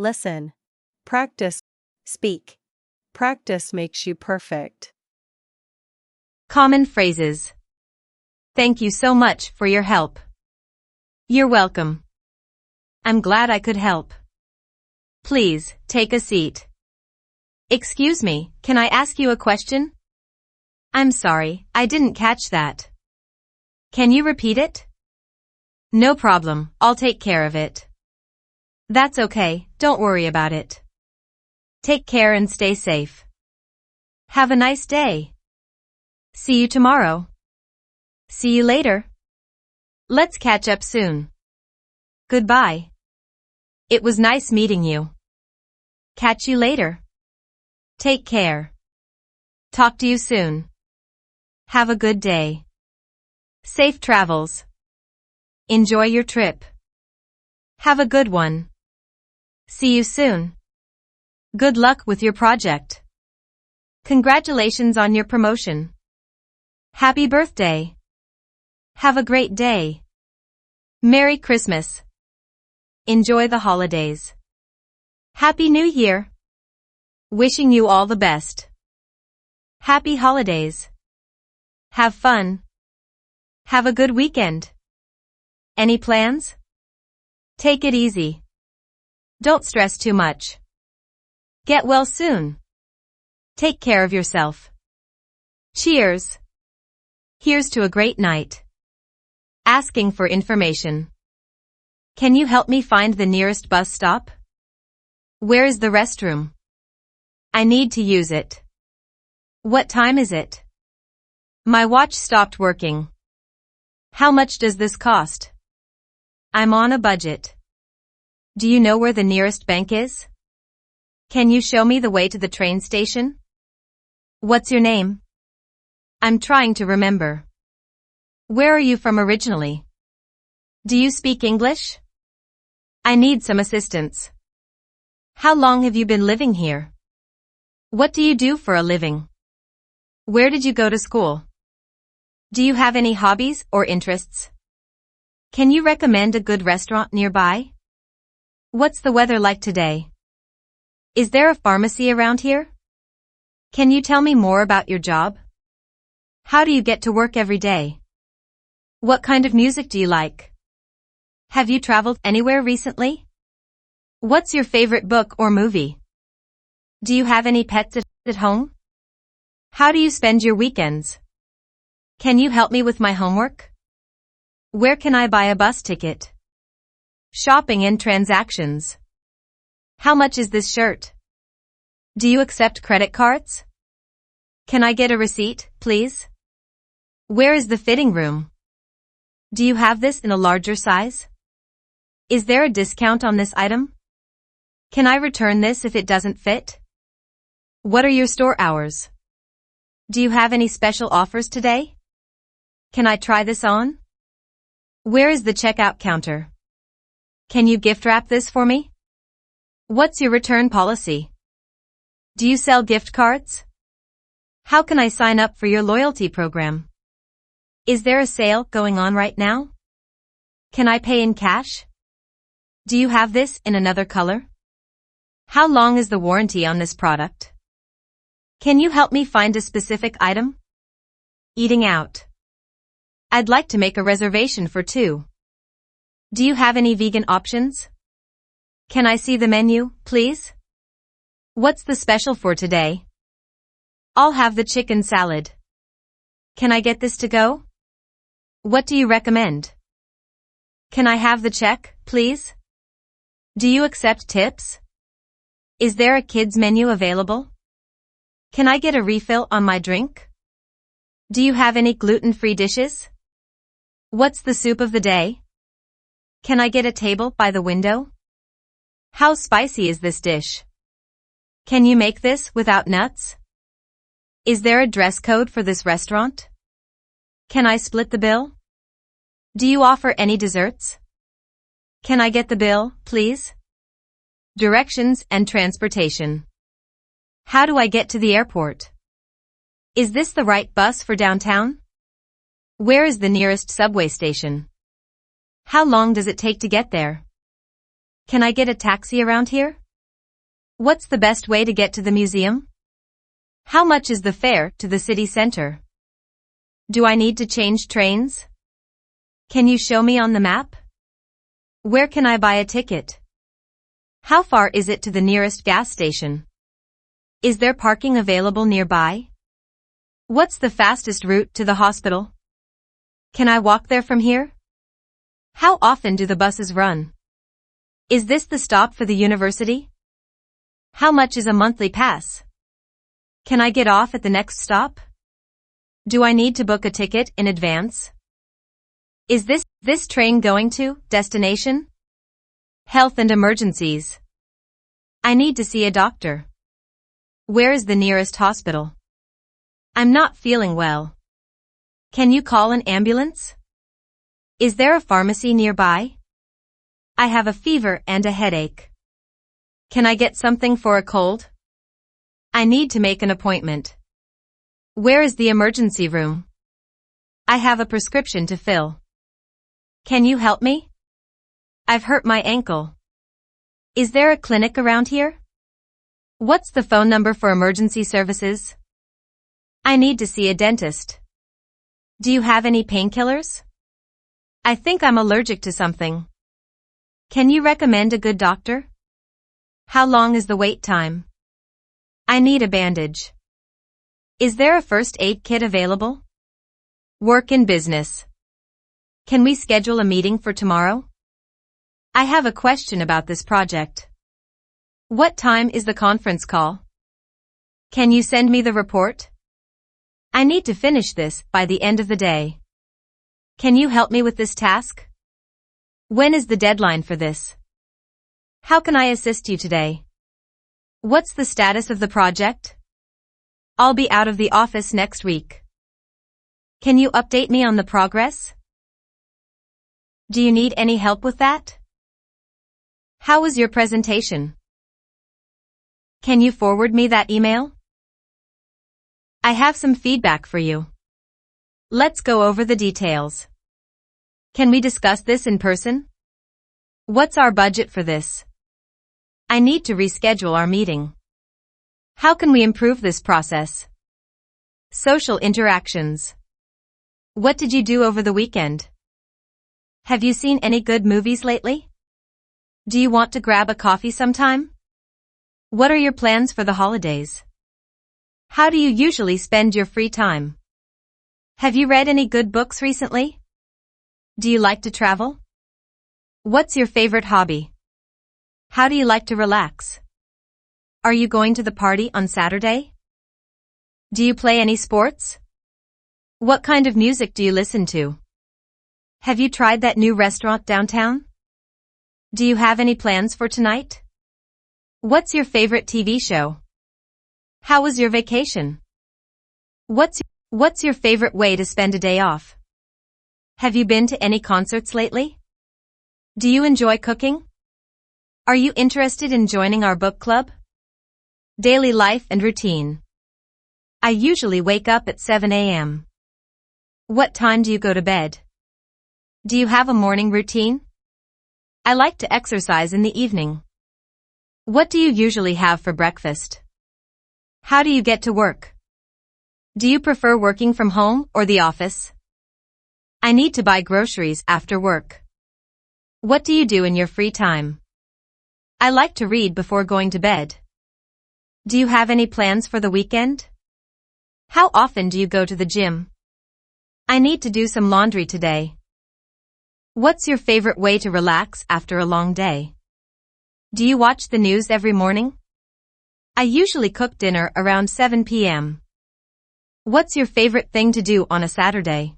listen. Practice, speak. Practice makes you perfect. Common phrases. Thank you so much for your help. You're welcome. I'm glad I could help. Please, take a seat. Excuse me, can I ask you a question? I'm sorry, I didn't catch that. Can you repeat it? No problem, I'll take care of it. That's okay, don't worry about it. Take care and stay safe. Have a nice day. See you tomorrow. See you later. Let's catch up soon. Goodbye. It was nice meeting you. Catch you later. Take care. Talk to you soon. Have a good day. Safe travels. Enjoy your trip. Have a good one. See you soon. Good luck with your project. Congratulations on your promotion. Happy birthday. Have a great day. Merry Christmas. Enjoy the holidays. Happy New Year. Wishing you all the best. Happy holidays. Have fun. Have a good weekend. Any plans? Take it easy. Don't stress too much. Get well soon. Take care of yourself. Cheers. Here's to a great night. Asking for information. Can you help me find the nearest bus stop? Where is the restroom? I need to use it. What time is it? My watch stopped working. How much does this cost? I'm on a budget. Do you know where the nearest bank is? Can you show me the way to the train station? What's your name? I'm trying to remember. Where are you from originally? Do you speak English? I need some assistance. How long have you been living here? What do you do for a living? Where did you go to school? Do you have any hobbies or interests? Can you recommend a good restaurant nearby? What's the weather like today? Is there a pharmacy around here? Can you tell me more about your job? How do you get to work every day? What kind of music do you like? Have you traveled anywhere recently? What's your favorite book or movie? Do you have any pets at home? How do you spend your weekends? Can you help me with my homework? Where can I buy a bus ticket? Shopping and transactions. How much is this shirt? Do you accept credit cards? Can I get a receipt, please? Where is the fitting room? Do you have this in a larger size? Is there a discount on this item? Can I return this if it doesn't fit? What are your store hours? Do you have any special offers today? Can I try this on? Where is the checkout counter? Can you gift wrap this for me? What's your return policy? Do you sell gift cards? How can I sign up for your loyalty program? Is there a sale going on right now? Can I pay in cash? Do you have this in another color? How long is the warranty on this product? Can you help me find a specific item? Eating out. I'd like to make a reservation for 2. Do you have any vegan options? Can I see the menu, please? What's the special for today? I'll have the chicken salad. Can I get this to go? What do you recommend? Can I have the check, please? Do you accept tips? Is there a kids menu available? Can I get a refill on my drink? Do you have any gluten-free dishes? What's the soup of the day? Can I get a table by the window? How spicy is this dish? Can you make this without nuts? Is there a dress code for this restaurant? Can I split the bill? Do you offer any desserts? Can I get the bill, please? Directions and transportation. How do I get to the airport? Is this the right bus for downtown? Where is the nearest subway station? How long does it take to get there? Can I get a taxi around here? What's the best way to get to the museum? How much is the fare to the city center? Do I need to change trains? Can you show me on the map? Where can I buy a ticket? How far is it to the nearest gas station? Is there parking available nearby? What's the fastest route to the hospital? Can I walk there from here? How often do the buses run? Is this the stop for the university? How much is a monthly pass? Can I get off at the next stop? Do I need to book a ticket in advance? Is this train going to destination? Health and emergencies. I need to see a doctor. Where is the nearest hospital? I'm not feeling well. Can you call an ambulance? Is there a pharmacy nearby? I have a fever and a headache. Can I get something for a cold? I need to make an appointment. Where is the emergency room? I have a prescription to fill. Can you help me? I've hurt my ankle. Is there a clinic around here? What's the phone number for emergency services? I need to see a dentist. Do you have any painkillers? I think I'm allergic to something. Can you recommend a good doctor? How long is the wait time? I need a bandage. Is there a first aid kit available? Work in business. Can we schedule a meeting for tomorrow? I have a question about this project. What time is the conference call? Can you send me the report? I need to finish this by the end of the day. Can you help me with this task? When is the deadline for this? How can I assist you today? What's the status of the project? I'll be out of the office next week. Can you update me on the progress? Do you need any help with that? How was your presentation? Can you forward me that email? I have some feedback for you. Let's go over the details. Can we discuss this in person? What's our budget for this? I need to reschedule our meeting. How can we improve this process? Social interactions. What did you do over the weekend? Have you seen any good movies lately? Do you want to grab a coffee sometime? What are your plans for the holidays? How do you usually spend your free time? Have you read any good books recently? Do you like to travel? What's your favorite hobby? How do you like to relax? Are you going to the party on Saturday? Do you play any sports? What kind of music do you listen to? Have you tried that new restaurant downtown? Do you have any plans for tonight? What's your favorite TV show? How was your vacation? What's your favorite way to spend a day off? Have you been to any concerts lately? Do you enjoy cooking? Are you interested in joining our book club? Daily life and routine. I usually wake up at 7 a.m. What time do you go to bed? Do you have a morning routine? I like to exercise in the evening. What do you usually have for breakfast? How do you get to work? Do you prefer working from home or the office? I need to buy groceries after work. What do you do in your free time? I like to read before going to bed. Do you have any plans for the weekend? How often do you go to the gym? I need to do some laundry today. What's your favorite way to relax after a long day? Do you watch the news every morning? I usually cook dinner around 7 p.m. What's your favorite thing to do on a Saturday?